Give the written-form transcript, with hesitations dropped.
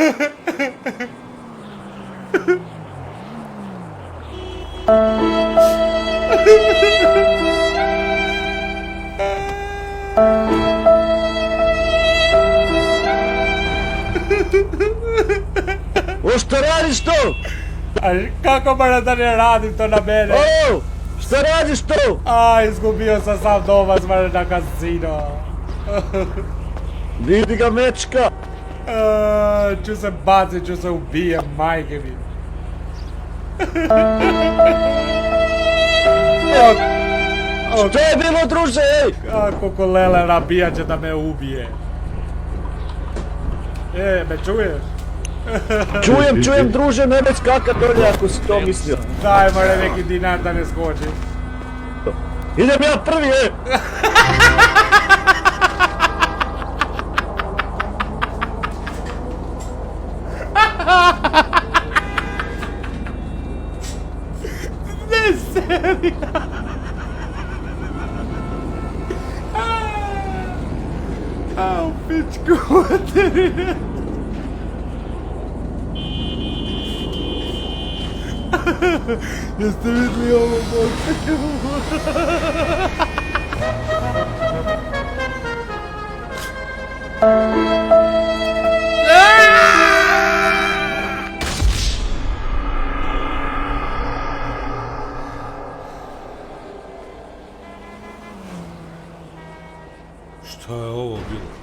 O, što radiš to? A kako možda da ne radim to na mene? O, što radiš to? A, izgubio sam sam novac na kasino. Vidi ga, mečka. Ću se bacit, ću se ubijem, majke mi. Što je bilo, druže, ej? Kako kolela nabijat će da me ubije. Me čuješ? Čujem, druže, nemoj skakat dolje ako si to mislio. Daj, mora neki dinar da ne skoči. Idem ja prvi, ej! Ne seri! Au, pičku materine! Jeste vidli ovo, Bog? Šta je ovo bilo?